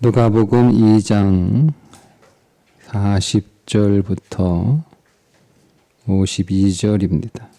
누가복음 2장 40절부터 52절입니다.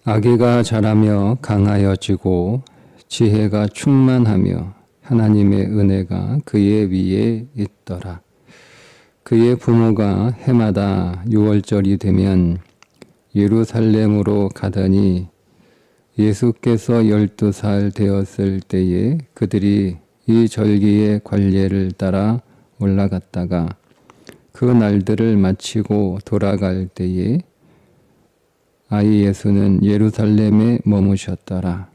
아기가 자라며 강하여지고 지혜가 충만하며 하나님의 은혜가 그의 위에 있더라. 그의 부모가 해마다 6월절이 되면 예루살렘으로 가더니 예수께서 12살 되었을 때에 그들이 이 절기의 관례를 따라 올라갔다가 그 날들을 마치고 돌아갈 때에 아이 예수는 예루살렘에 머무셨더라.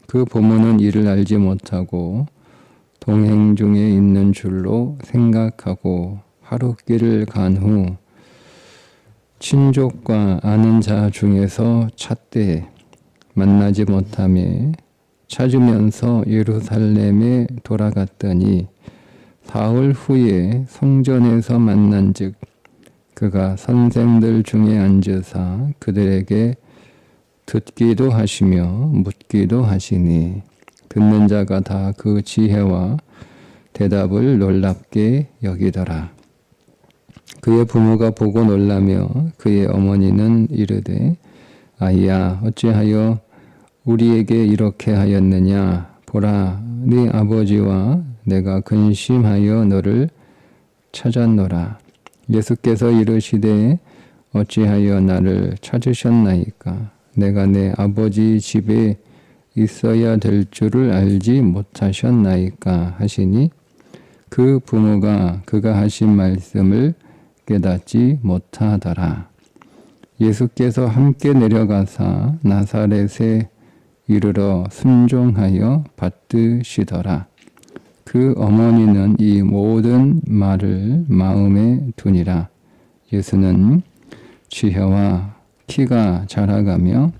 그 부모는 이를 알지 못하고 동행 중에 있는 줄로 생각하고 하룻길을 간 후 친족과 아는 자 중에서 찾되 만나지 못하며 찾으면서 예루살렘에 돌아갔더니 사흘 후에 성전에서 만난즉 그가 선생들 중에 앉으사 그들에게 듣기도 하시며 묻기도 하시니 듣는 자가 다 그 지혜와 대답을 놀랍게 여기더라. 그의 부모가 보고 놀라며 그의 어머니는 이르되 아이야 어찌하여 우리에게 이렇게 하였느냐 보라 네 아버지와 내가 근심하여 너를 찾았노라. 예수께서 이르시되 어찌하여 나를 찾으셨나이까 내가 내 아버지 집에 있어야 될 줄을 알지 못하셨나이까 하시니 그 부모가 그가 하신 말씀을 깨닫지 못하더라. 예수께서 함께 내려가사 나사렛에 이르러 순종하여 받드시더라. 그 어머니는 이 모든 말을 마음에 두니라. 예수는 지혜와 키가 자라가며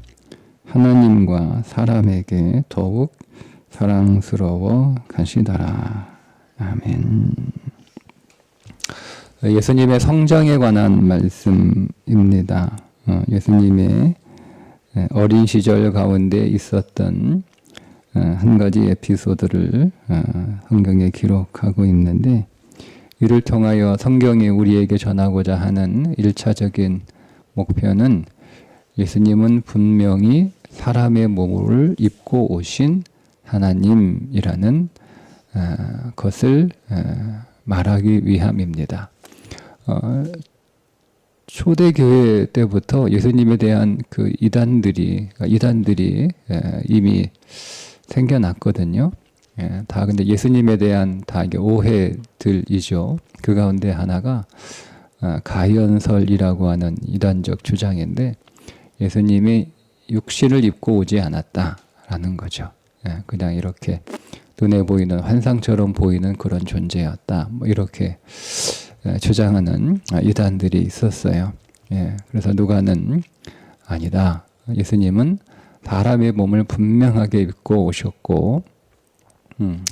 하나님과 사람에게 더욱 사랑스러워 가시더라. 아멘. 예수님의 성장에 관한 말씀입니다. 예수님의 어린 시절 가운데 있었던 한 가지 에피소드를 성경에 기록하고 있는데 이를 통하여 성경이 우리에게 전하고자 하는 1차적인 목표는 예수님은 분명히 사람의 몸을 입고 오신 하나님이라는 것을 말하기 위함입니다. 초대교회 때부터 예수님에 대한 그 이단들이 이미 생겨났거든요. 다 근데 예수님에 대한 다 이게 오해들이죠. 그 가운데 하나가 가연설이라고 하는 이단적 주장인데 예수님이 육신을 입고 오지 않았다라는 거죠. 그냥 이렇게 눈에 보이는 환상처럼 보이는 그런 존재였다. 뭐 이렇게 주장하는 이단들이 있었어요. 그래서 누가는 아니다. 예수님은 사람의 몸을 분명하게 입고 오셨고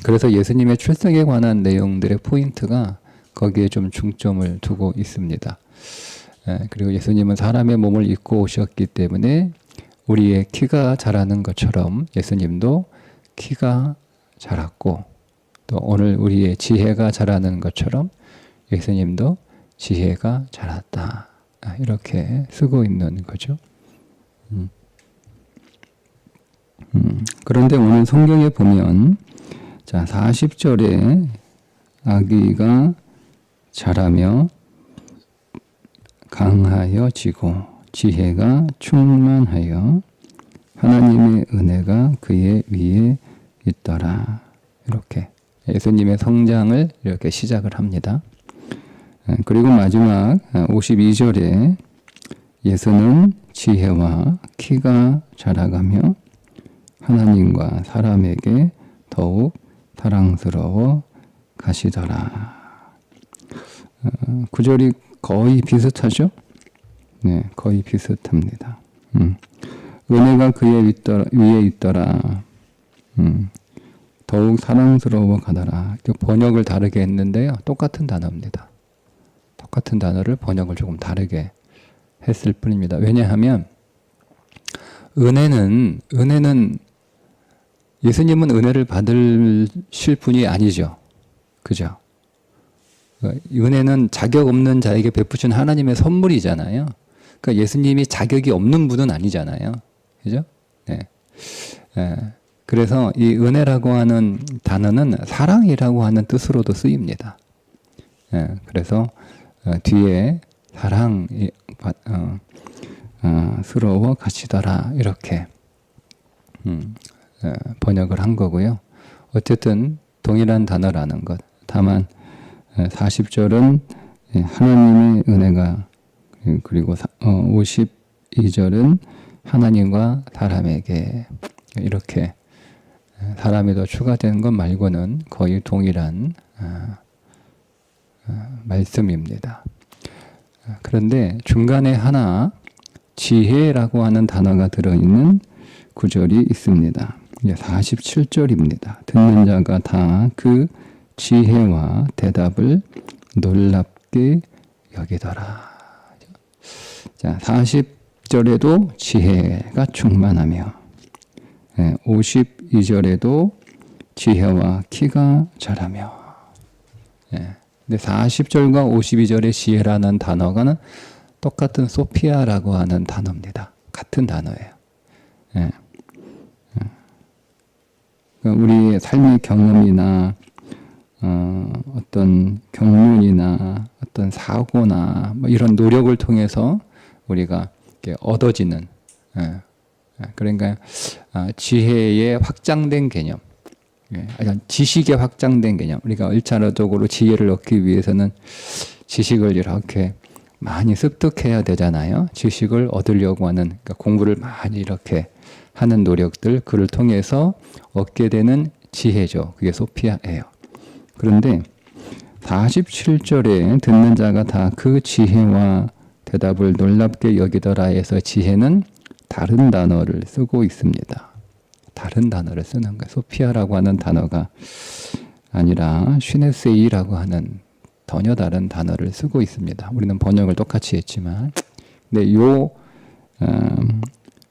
그래서 예수님의 출생에 관한 내용들의 포인트가 거기에 좀 중점을 두고 있습니다. 그리고 예수님은 사람의 몸을 입고 오셨기 때문에 우리의 키가 자라는 것처럼 예수님도 키가 자랐고 또 오늘 우리의 지혜가 자라는 것처럼 예수님도 지혜가 자랐다. 이렇게 쓰고 있는 거죠. 그런데 오늘 성경에 보면 자 40절에 아기가 자라며 강하여지고 지혜가 충만하여 하나님의 은혜가 그의 위에 있더라. 이렇게 예수님의 성장을 이렇게 시작을 합니다. 그리고 마지막 52절에 예수는 지혜와 키가 자라가며 하나님과 사람에게 더욱 사랑스러워 가시더라. 구절이 거의 비슷하죠? 네, 거의 비슷합니다. 은혜가 그의 위에 있더라. 더욱 사랑스러워 가더라. 번역을 다르게 했는데요. 똑같은 단어입니다. 똑같은 단어를 번역을 조금 다르게 했을 뿐입니다. 왜냐하면 은혜는 예수님은 은혜를 받으실 분이 아니죠. 그죠? 은혜는 자격 없는 자에게 베푸신 하나님의 선물이잖아요. 그러니까 예수님이 자격이 없는 분은 아니잖아요. 그죠? 네. 그래서 이 은혜라고 하는 단어는 사랑이라고 하는 뜻으로도 쓰입니다. 그래서 뒤에 사랑이 스러워 가시더라 이렇게 번역을 한 거고요. 어쨌든 동일한 단어라는 것. 다만 40절은 하나님의 은혜가, 그리고 52절은 하나님과 사람에게, 이렇게 사람이 더 추가된 것 말고는 거의 동일한 말씀입니다. 그런데 중간에 하나 지혜라고 하는 단어가 들어있는 구절이 있습니다. 47절입니다. 듣는 자가 다 그 지혜와 대답을 놀랍게 여기더라. 자, 40절에도 지혜가 충만하며 52절에도 지혜와 키가 자라며. 근데 40절과 52절의 지혜라는 단어가는 똑같은 소피아라고 하는 단어입니다. 같은 단어예요. 우리의 삶의 경험이나 어떤 경륜이나 어떤 사고나 뭐 이런 노력을 통해서 우리가 얻어지는, 그러니까 지혜의 확장된 개념, 지식의 확장된 개념. 우리가 1차적으로 지혜를 얻기 위해서는 지식을 이렇게 많이 습득해야 되잖아요. 지식을 얻으려고 하는, 그러니까 공부를 많이 이렇게 하는 노력들, 그를 통해서 얻게 되는 지혜죠. 그게 소피아예요. 그런데 47절에 듣는 자가 다 그 지혜와 대답을 놀랍게 여기더라에서 지혜는 다른 단어를 쓰고 있습니다. 다른 단어를 쓰는 거예요. 소피아라고 하는 단어가 아니라 슈네세이라고 하는 전혀 다른 단어를 쓰고 있습니다. 우리는 번역을 똑같이 했지만, 근데 요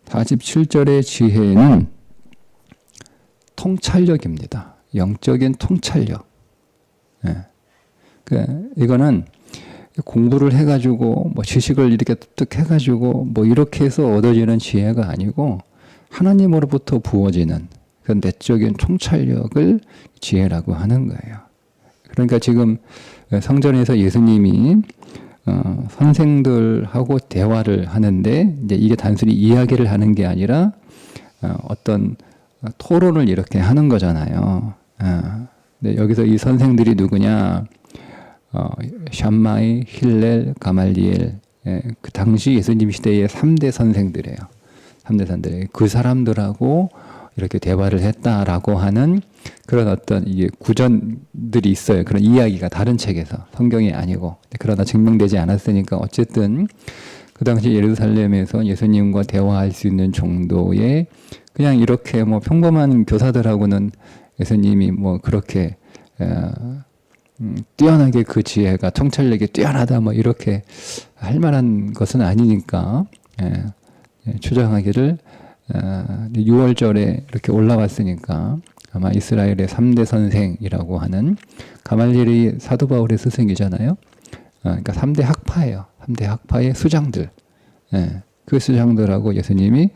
47절의 지혜는 통찰력입니다. 영적인 통찰력. 이거는 공부를 해가지고 뭐 지식을 이렇게 습득해가지고 뭐 이렇게 해서 얻어지는 지혜가 아니고 하나님으로부터 부어지는 그런 내적인 통찰력을 지혜라고 하는 거예요. 그러니까 지금 성전에서 예수님이 선생들하고 대화를 하는데, 이제 이게 단순히 이야기를 하는 게 아니라 어떤 토론을 이렇게 하는 거잖아요. 근데 여기서 이 선생들이 누구냐? 샴마이, 힐렐, 가말리엘. 그 당시 예수님 시대의 3대 선생들이에요. 3대 선생들. 그 사람들하고 이렇게 대화를 했다라고 하는 그런 어떤 이게 구전들이 있어요. 그런 이야기가 다른 책에서, 성경이 아니고. 그러나 증명되지 않았으니까 어쨌든 그 당시 예루살렘에서 예수님과 대화할 수 있는 정도의, 그냥 이렇게 뭐 평범한 교사들하고는 예수님이 뭐 그렇게 뛰어나게 그 지혜가, 통찰력이 뛰어나다 뭐 이렇게 할 만한 것은 아니니까 추정하기를 6월절에 이렇게 올라왔으니까 아마 이스라엘의 3대 선생이라고 하는, 가말리엘이 사도 바울의 스승이잖아요. 그러니까 3대 학파예요. 3대 학파의 수장들. 그 수장들하고 예수님이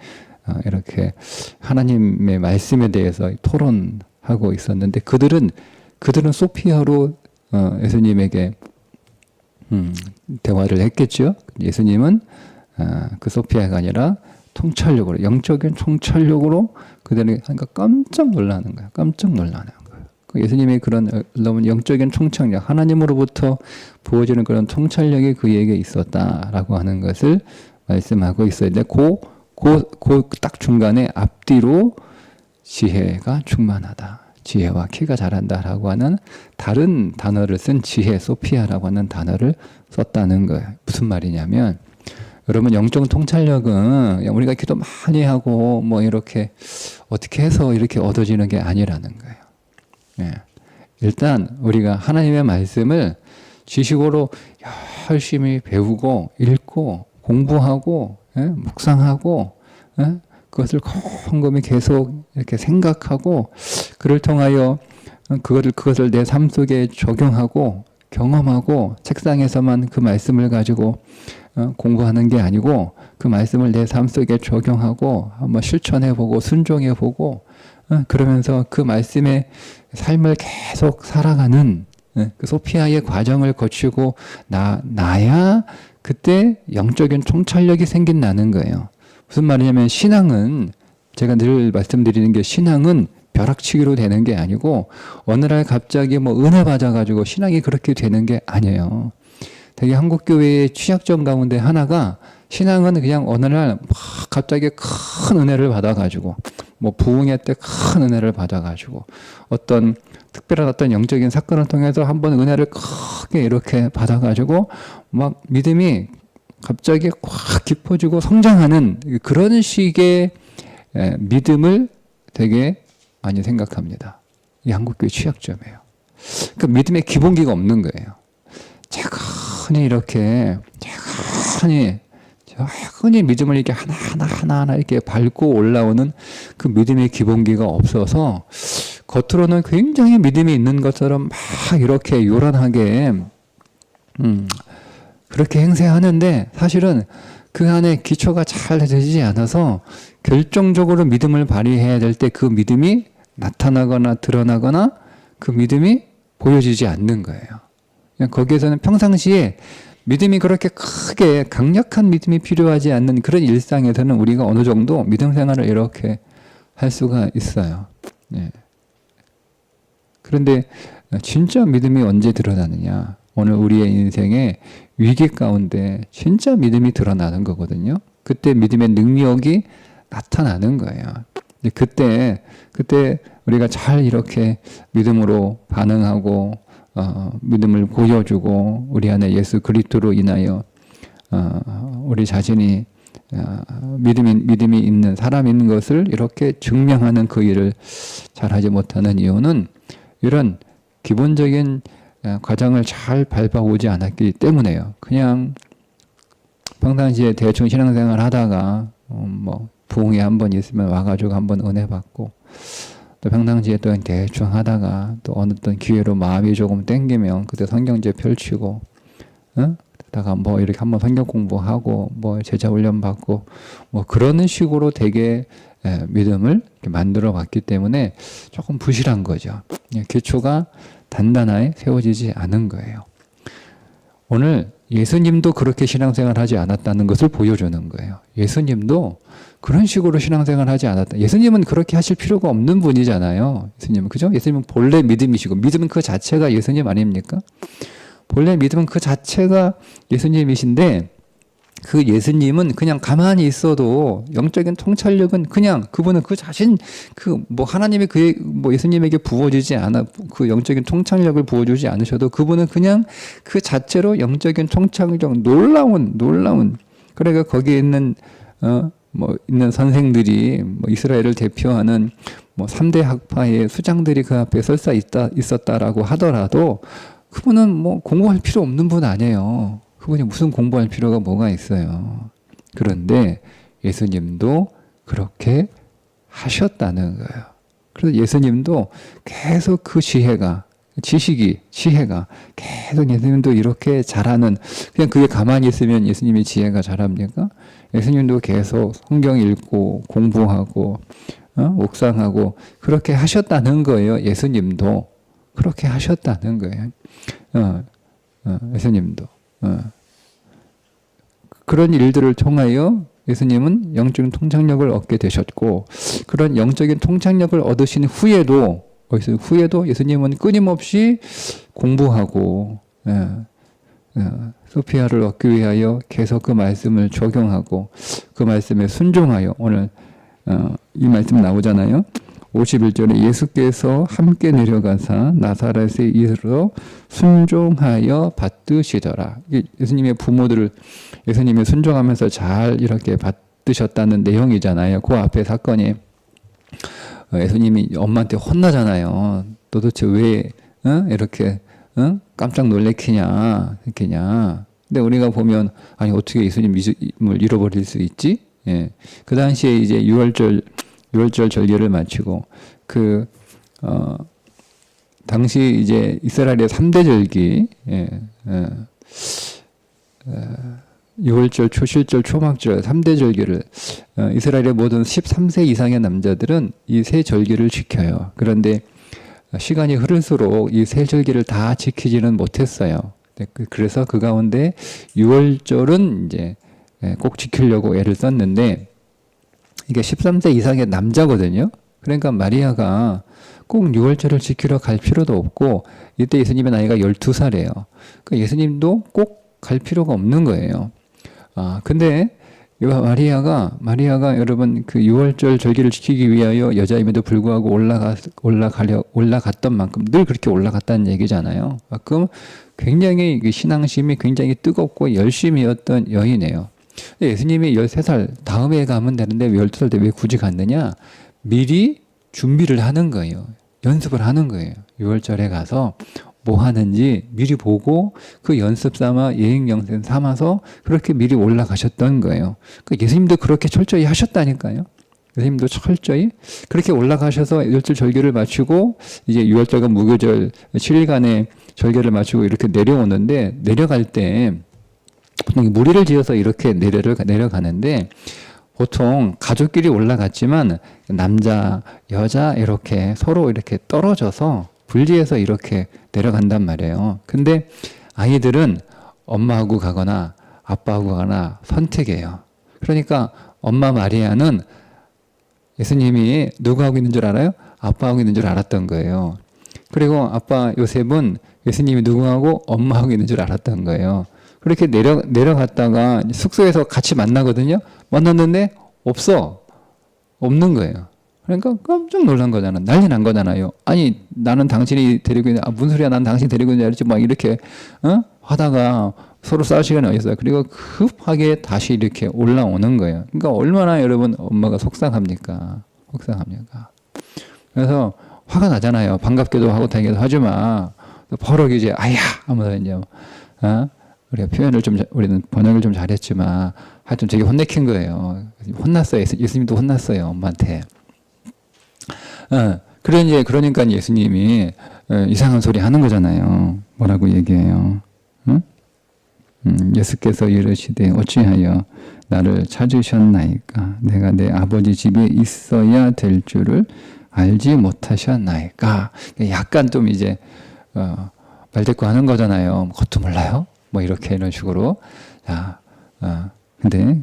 이렇게 하나님의 말씀에 대해서 토론하고 있었는데, 그들은 소피아로 예수님에게 대화를 했겠죠. 예수님은 그 소피아가 아니라 통찰력으로, 영적인 통찰력으로 그들이 하니까 깜짝 놀라는 거예요. 깜짝 놀라는 거예요. 예수님의 그런 너무 영적인 통찰력, 하나님으로부터 부어지는 그런 통찰력이 그에게 있었다라고 하는 것을 말씀하고 있어요. 근데 딱 중간에 앞뒤로 지혜가 충만하다, 지혜와 키가 자란다라고 하는 다른 단어를 쓴 지혜, 소피아라고 하는 단어를 썼다는 거예요. 무슨 말이냐면 여러분 영적 통찰력은 우리가 기도 많이 하고 뭐 이렇게 어떻게 해서 이렇게 얻어지는 게 아니라는 거예요. 예. 일단 우리가 하나님의 말씀을 지식으로 열심히 배우고 읽고 공부하고 묵상하고 그것을 곰곰이 계속 이렇게 생각하고 그를 통하여 그것을 내 삶 속에 적용하고 경험하고 책상에서만 그 말씀을 가지고 공부하는 게 아니고 그 말씀을 내 삶 속에 적용하고 한번 실천해보고 순종해보고 그러면서 그 말씀의 삶을 계속 살아가는 그 소피아의 과정을 거치고 나야 그때 영적인 통찰력이 생긴다는 거예요. 무슨 말이냐면 신앙은 제가 늘 말씀드리는 게 신앙은 벼락치기로 되는 게 아니고 어느 날 갑자기 뭐 은혜 받아가지고 신앙이 그렇게 되는 게 아니에요. 되게 한국교회의 취약점 가운데 하나가 신앙은 그냥 어느 날 막 갑자기 큰 은혜를 받아가지고 뭐 부흥회 때 큰 은혜를 받아가지고 어떤 특별한 어떤 영적인 사건을 통해서 한번 은혜를 크게 이렇게 받아가지고 막 믿음이 갑자기 확 깊어지고 성장하는 그런 식의 믿음을 되게 많이 생각합니다. 이 한국교회 취약점이에요. 그러니까 믿음의 기본기가 없는 거예요. 차근히 이렇게 차근히 믿음을 이렇게 하나하나 이렇게 밟고 올라오는 그 믿음의 기본기가 없어서 겉으로는 굉장히 믿음이 있는 것처럼 막 이렇게 요란하게 그렇게 행세하는데 사실은 그 안에 기초가 잘 되지 않아서 결정적으로 믿음을 발휘해야 될 때 그 믿음이 나타나거나 드러나거나 그 믿음이 보여지지 않는 거예요. 그냥 거기에서는 평상시에 믿음이 그렇게 크게 강력한 믿음이 필요하지 않는 그런 일상에서는 우리가 어느 정도 믿음 생활을 이렇게 할 수가 있어요. 네. 그런데 진짜 믿음이 언제 드러나느냐? 오늘 우리의 인생의 위기 가운데 진짜 믿음이 드러나는 거거든요. 그때 믿음의 능력이 나타나는 거예요. 그때 우리가 잘 이렇게 믿음으로 반응하고 믿음을 보여주고 우리 안에 예수 그리스도로 인하여 우리 자신이 믿음이 있는 사람 있는 것을 이렇게 증명하는 그 일을 잘하지 못하는 이유는 이런 기본적인 과정을 잘 밟아오지 않았기 때문에요. 그냥 평상시에 대충 신앙생활 하다가 뭐 부흥회 한번 있으면 와가지고 한번 은혜 받고 또 평상시에 또 대충 하다가 또 어느 어떤 기회로 마음이 조금 땡기면 그때 성경제 펼치고 다가 뭐 이렇게 한번 성경 공부하고 뭐 제자 훈련 받고 뭐 그러는 식으로 되게 믿음을 이렇게 만들어 왔기 때문에 조금 부실한 거죠. 기초가 단단하게 세워지지 않은 거예요. 오늘 예수님도 그렇게 신앙생활 하지 않았다는 것을 보여주는 거예요. 예수님도 그런 식으로 신앙생활 하지 않았다. 예수님은 그렇게 하실 필요가 없는 분이잖아요. 예수님은, 그죠? 예수님은 본래 믿음이시고, 믿음은 그 자체가 예수님 아닙니까? 본래 믿음은 그 자체가 예수님이신데, 그 예수님은 그냥 가만히 있어도 영적인 통찰력은 그냥 그분은 그 자신 뭐 하나님이 예수님에게 부어주지 않아 그 영적인 통찰력을 부어주지 않으셔도 그분은 그냥 그 자체로 영적인 통찰력 놀라운 그러니까 거기에 있는 있는 선생들이 이스라엘을 대표하는 3대 학파의 수장들이 그 앞에 설사 있었다라고 하더라도 그분은 공부할 필요 없는 분 아니에요. 그분이 무슨 공부할 필요가 뭐가 있어요. 그런데 예수님도 그렇게 하셨다는 거예요. 그래서 예수님도 계속 그 지혜가 계속 예수님도 이렇게 잘하는, 그냥 그게 가만히 있으면 예수님의 지혜가 잘합니까? 예수님도 계속 성경 읽고 공부하고 묵상하고 그렇게 하셨다는 거예요. 예수님도 그렇게 하셨다는 거예요. 예수님도 그런 일들을 통하여 예수님은 영적인 통찰력을 얻게 되셨고, 그런 영적인 통찰력을 얻으신 후에도 예수님은 끊임없이 공부하고 소피아를 얻기 위하여 계속 그 말씀을 적용하고 그 말씀에 순종하여, 오늘 이 말씀 나오잖아요. 51절에 예수께서 함께 내려가사 나사렛에 이르러 순종하여 받드시더라. 이게 예수님의 부모들을 예수님이 순종하면서 잘 이렇게 받드셨다는 내용이잖아요. 그 앞에 사건이 예수님이 엄마한테 혼나잖아요. 도대체 왜 이렇게 깜짝 놀래키냐 이렇게냐. 근데 우리가 보면 아니 어떻게 예수님 믿음을 잃어버릴 수 있지? 예. 그 당시에 이제 6월절 절기를 마치고 당시 이제 이스라엘의 3대 절기 6월절, 초실절, 초막절 3대 절기를 이스라엘의 모든 13세 이상의 남자들은 이 세 절기를 지켜요. 그런데 시간이 흐를수록 이 세 절기를 다 지키지는 못했어요. 그래서 그 가운데 6월절은 이제 꼭 지키려고 애를 썼는데 이게 13세 이상의 남자거든요. 그러니까 마리아가 꼭 6월절을 지키러 갈 필요도 없고 이때 예수님의 나이가 12살이에요. 그러니까 예수님도 꼭 갈 필요가 없는 거예요. 근데 마리아가 여러분 그 6월절 절기를 지키기 위하여 여자임에도 불구하고 올라갔던 만큼 늘 그렇게 올라갔다는 얘기잖아요. 그럼 굉장히 신앙심이 굉장히 뜨겁고 열심이었던 여인이에요. 예수님이 13살 다음에 가면 되는데 왜 12살 때 왜 굳이 갔느냐? 미리 준비를 하는 거예요. 연습을 하는 거예요. 6월절에 가서 뭐 하는지 미리 보고 그 연습 삼아 예행연습 삼아서 그렇게 미리 올라가셨던 거예요. 예수님도 그렇게 철저히 하셨다니까요. 예수님도 철저히 그렇게 올라가셔서 6절 절기를 마치고 이제 6월절과 무교절 7일간의 절기를 마치고 이렇게 내려오는데 내려갈 때 보통 무리를 지어서 이렇게 내려가는데 보통 가족끼리 올라갔지만 남자, 여자 이렇게 서로 이렇게 떨어져서 분리해서 이렇게 내려간단 말이에요. 근데 아이들은 엄마하고 가거나 아빠하고 가거나 선택해요. 그러니까 엄마 마리아는 예수님이 누구하고 있는 줄 알아요? 아빠하고 있는 줄 알았던 거예요. 그리고 아빠 요셉은 예수님이 누구하고 엄마하고 있는 줄 알았던 거예요. 그렇게 내려갔다가 숙소에서 같이 만나거든요. 만났는데 없는 거예요. 그러니까 깜짝 놀란 거잖아. 난리 난 거잖아요. 아니 나는 당신이 데리고 있는 무슨 소리야? 난 당신이 데리고 있는 줄 알았지. 막 이렇게 하다가 서로 싸울 시간이 어딨어요. 그리고 급하게 다시 이렇게 올라오는 거예요. 그러니까 얼마나 여러분 엄마가 속상합니까? 그래서 화가 나잖아요. 반갑게도 하고 다니기도 하지만 버럭 이제 아야 하면서 이제 우리가 우리는 번역을 좀 잘했지만 하여튼 되게 혼내킨 거예요. 혼났어요. 예수님도 혼났어요. 엄마한테. 그러니까 예수님이 이상한 소리 하는 거잖아요. 뭐라고 얘기해요? 예수께서 이르시되 어찌하여 나를 찾으셨나이까? 내가 내 아버지 집에 있어야 될 줄을 알지 못하셨나이까? 약간 좀 이제 말대꾸 하는 거잖아요. 그것도 몰라요? 뭐 이런 식으로. 근데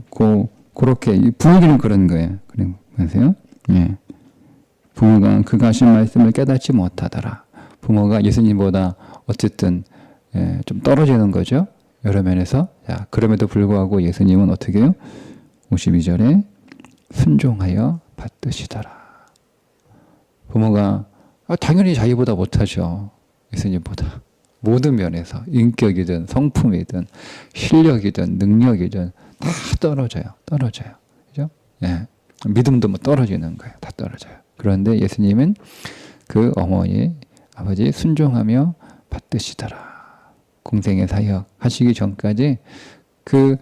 그렇게 분위기는 그런 거예요. 그래 보세요. 예. 부모가 그가 하신 말씀을 깨닫지 못하더라. 부모가 예수님보다 어쨌든 좀 떨어지는 거죠. 여러 면에서. 그럼에도 불구하고 예수님은 어떻게 해요? 52절에 순종하여 받드시더라. 부모가 당연히 자기보다 못하죠. 예수님보다. 모든 면에서 인격이든 성품이든 실력이든 능력이든 다 떨어져요. 그죠? 예. 믿음도 떨어지는 거예요. 다 떨어져요. 그런데 예수님은 그 어머니, 아버지 순종하며 받드시더라. 공생의 사역 하시기 전까지 그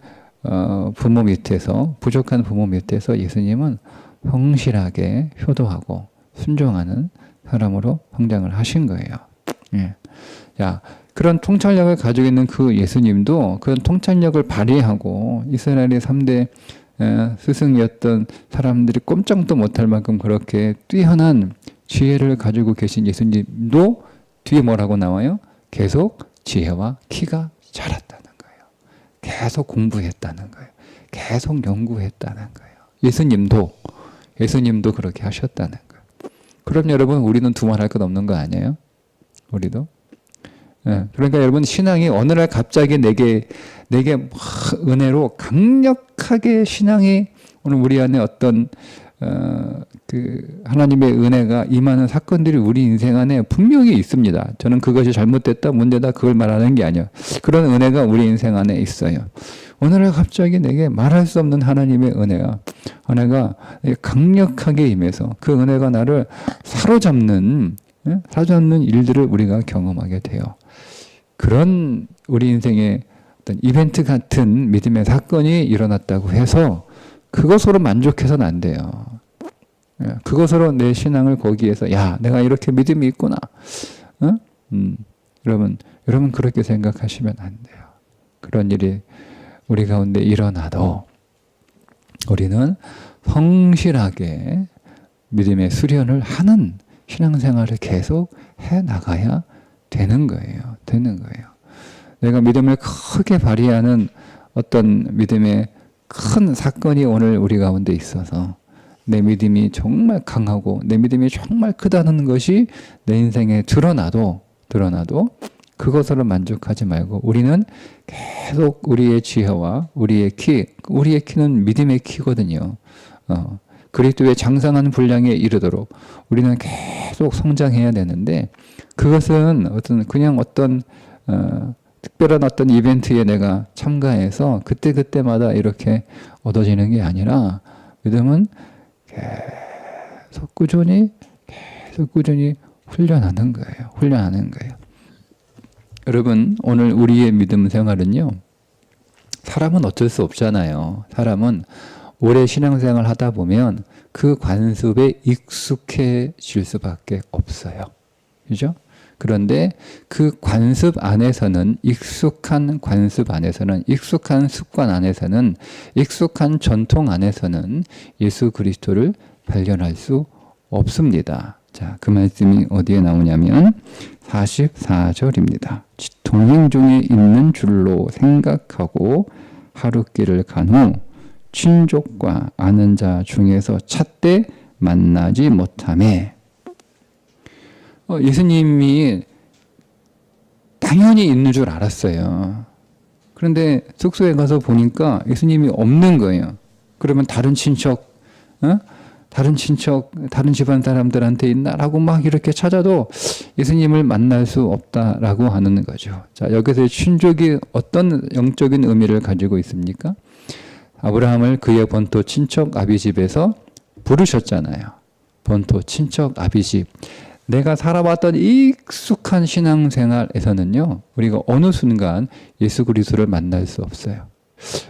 부모 밑에서 부족한 부모 밑에서 예수님은 성실하게 효도하고 순종하는 사람으로 성장을 하신 거예요. 예. 그런 통찰력을 가지고 있는 그 예수님도 그런 통찰력을 발휘하고 이스라엘의 3대 스승이었던 사람들이 꼼짝도 못할 만큼 그렇게 뛰어난 지혜를 가지고 계신 예수님도 뒤에 뭐라고 나와요? 계속 지혜와 키가 자랐다는 거예요. 계속 공부했다는 거예요. 계속 연구했다는 거예요. 예수님도 그렇게 하셨다는 거예요. 그럼 여러분 우리는 두말할 것 없는 거 아니에요? 우리도? 그러니까 여러분 신앙이 어느 날 갑자기 내게 은혜로 강력하게 신앙이 오늘 우리 안에 어떤 그 하나님의 은혜가 임하는 사건들이 우리 인생 안에 분명히 있습니다. 저는 그것이 잘못됐다, 문제다 그걸 말하는 게 아니에요. 그런 은혜가 우리 인생 안에 있어요. 오늘 갑자기 내게 말할 수 없는 하나님의 은혜가 강력하게 임해서 그 은혜가 나를 사로잡는 일들을 우리가 경험하게 돼요. 그런 우리 인생의 어떤 이벤트 같은 믿음의 사건이 일어났다고 해서 그것으로 만족해서는 안 돼요. 그것으로 내 신앙을 거기에서 야 내가 이렇게 믿음이 있구나. 여러분 그렇게 생각하시면 안 돼요. 그런 일이 우리 가운데 일어나도 우리는 성실하게 믿음의 수련을 하는 신앙생활을 계속 해 나가야 되는 거예요. 내가 믿음을 크게 발휘하는 어떤 믿음의 큰 사건이 오늘 우리 가운데 있어서 내 믿음이 정말 강하고 내 믿음이 정말 크다는 것이 내 인생에 드러나도 그것으로 만족하지 말고 우리는 계속 우리의 지혜와 우리의 키는 믿음의 키거든요. 그리스도의 장성한 분량에 이르도록 우리는 계속 성장해야 되는데 그것은 어떤 특별한 어떤 이벤트에 내가 참가해서 그때마다 이렇게 얻어지는 게 아니라 믿음은 계속 꾸준히 훈련하는 거예요. 여러분 오늘 우리의 믿음 생활은요. 사람은 어쩔 수 없잖아요. 사람은 오래 신앙생활 하다 보면 그 관습에 익숙해질 수밖에 없어요. 그죠? 그런데 그 관습 안에서는 익숙한 습관 안에서는 익숙한 전통 안에서는 예수 그리스도를 발견할 수 없습니다. 자, 그 말씀이 어디에 나오냐면 44절입니다. 동행 중에 있는 줄로 생각하고 하루길을 간 후 친족과 아는 자 중에서 찾되 만나지 못하매 예수님이 당연히 있는 줄 알았어요. 그런데 숙소에 가서 보니까 예수님이 없는 거예요. 그러면 다른 친척, 다른 집안 사람들한테 있나라고 막 이렇게 찾아도 예수님을 만날 수 없다라고 하는 거죠. 자, 여기서 친족이 어떤 영적인 의미를 가지고 있습니까? 아브라함을 그의 본토 친척 아비집에서 부르셨잖아요. 본토 친척 아비집. 내가 살아왔던 익숙한 신앙생활에서는요. 우리가 어느 순간 예수 그리스도를 만날 수 없어요.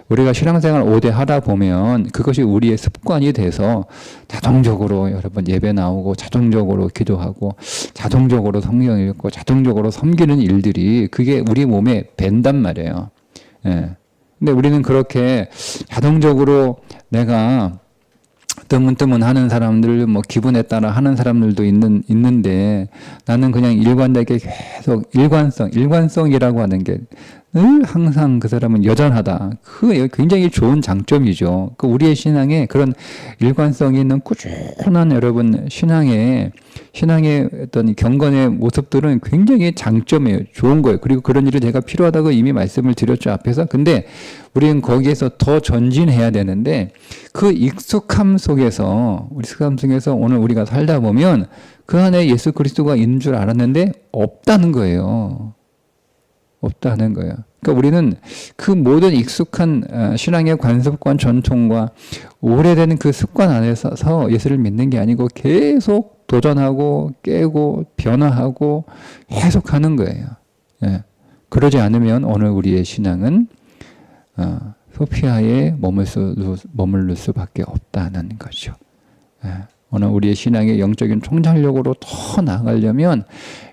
우리가 신앙생활 오래 하다 보면 그것이 우리의 습관이 돼서 자동적으로 여러분 예배 나오고 자동적으로 기도하고 자동적으로 성경 읽고 자동적으로 섬기는 일들이 그게 우리 몸에 밴단 말이에요. 예. 근데 우리는 그렇게 자동적으로 내가 뜨문뜨문 하는 사람들, 기분에 따라 하는 사람들도 있는데 나는 그냥 일관되게 계속 일관성이라고 하는 게 늘 항상 그 사람은 여전하다. 그 굉장히 좋은 장점이죠. 그 우리의 신앙에 그런 일관성이 있는 꾸준한 여러분 신앙의 어떤 경건의 모습들은 굉장히 장점이에요. 좋은 거예요. 그리고 그런 일이 제가 필요하다고 이미 말씀을 드렸죠, 앞에서. 근데 우리는 거기에서 더 전진해야 되는데 그 익숙함 속에서 오늘 우리가 살다 보면 그 안에 예수 그리스도가 있는 줄 알았는데 없다는 거예요. 그러니까 우리는 그 모든 익숙한 신앙의 관습관 전통과 오래된 그 습관 안에서 예수를 믿는 게 아니고 계속 도전하고 깨고 변화하고 계속 하는 거예요. 예. 그러지 않으면 오늘 우리의 신앙은 소피아에 머물를 수밖에 없다는 거죠. 예. 오늘 우리의 신앙의 영적인 총장력으로 더 나아가려면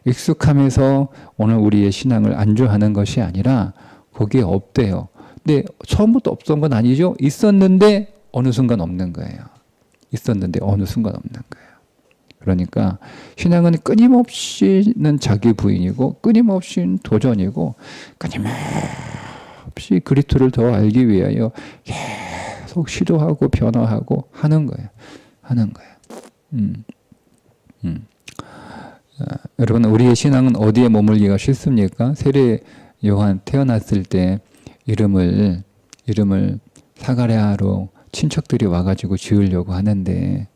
익숙함에서 오늘 우리의 신앙을 안주하는 것이 아니라 거기에 없대요. 근데 처음부터 없던 건 아니죠. 있었는데 어느 순간 없는 거예요. 그러니까 신앙은 끊임없이는 자기 부인이고 끊임없이 도전이고 끊임없이 그리스도를 더 알기 위하여 계속 시도하고 변화하고 하는 거예요. 여러분 우리의 신앙은 어디에 머물기가 쉽습니까? 세례 요한 태어났을 때 이름을 사가랴로 친척들이 와가지고 지으려고 하는데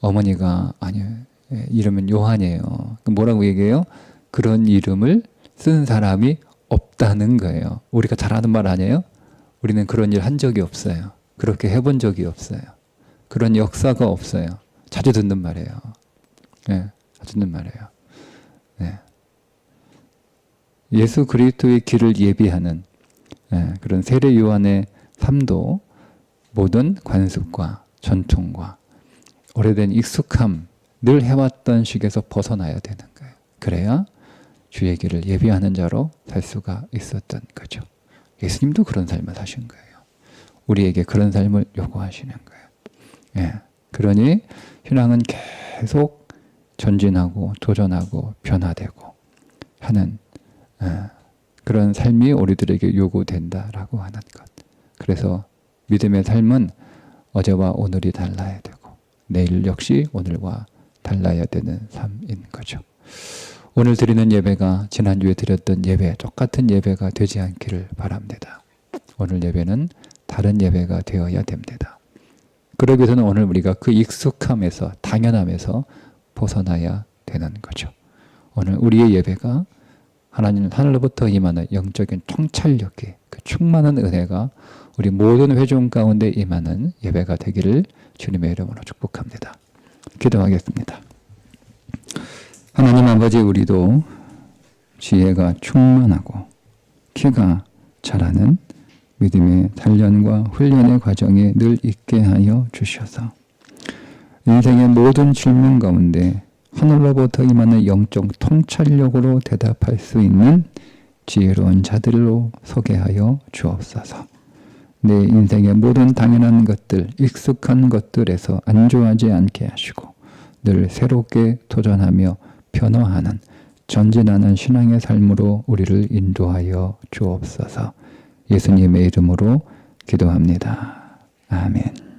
어머니가 아니요, 이름은 요한이에요. 뭐라고 얘기해요? 그런 이름을 쓴 사람이 없다는 거예요. 우리가 잘 아는 말 아니에요? 우리는 그런 일 한 적이 없어요. 그렇게 해본 적이 없어요. 그런 역사가 없어요. 자주 듣는 말이에요. 자주 듣는 말이에요. 예수 그리스도의 길을 예비하는 그런 세례 요한의 삶도 모든 관습과 전통과 오래된 익숙함, 늘 해왔던 식에서 벗어나야 되는 거예요. 그래야 주의 길을 예비하는 자로 살 수가 있었던 거죠. 예수님도 그런 삶을 사신 거예요. 우리에게 그런 삶을 요구하시는 거예요. 그러니 신앙은 계속 전진하고 도전하고 변화되고 하는 그런 삶이 우리들에게 요구된다라고 하는 것. 그래서 믿음의 삶은 어제와 오늘이 달라야 되고 내일 역시 오늘과 달라야 되는 삶인 거죠. 오늘 드리는 예배가 지난주에 드렸던 예배, 똑같은 예배가 되지 않기를 바랍니다. 오늘 예배는 다른 예배가 되어야 됩니다. 그러기 위해서는 오늘 우리가 그 익숙함에서, 당연함에서 벗어나야 되는 거죠. 오늘 우리의 예배가 하나님 하늘로부터 임하는 영적인 통찰력이, 그 충만한 은혜가 우리 모든 회중 가운데 임하는 예배가 되기를 주님의 이름으로 축복합니다. 기도하겠습니다. 하나님 아버지, 우리도 지혜가 충만하고 키가 자라는 믿음의 단련과 훈련의 과정에 늘 있게 하여 주셔서 인생의 모든 질문 가운데 하늘로부터 임하는 영적 통찰력으로 대답할 수 있는 지혜로운 자들로 소개 하여 주옵소서. 내 인생의 모든 당연한 것들, 익숙한 것들에서 안주하지 않게 하시고 늘 새롭게 도전하며 변화하는 전진하는 신앙의 삶으로 우리를 인도하여 주옵소서. 예수님의 이름으로 기도합니다. 아멘.